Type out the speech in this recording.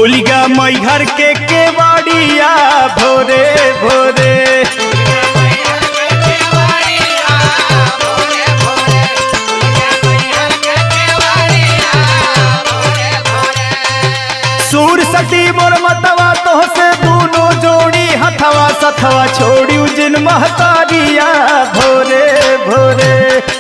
खुल गया मई घर के केवाड़िया भोरे भोरे। सूर सती मोर मतवा तो से दोनों जोड़ी हथवा सथवा छोड़ी जिन महतारिया भोरे भोरे।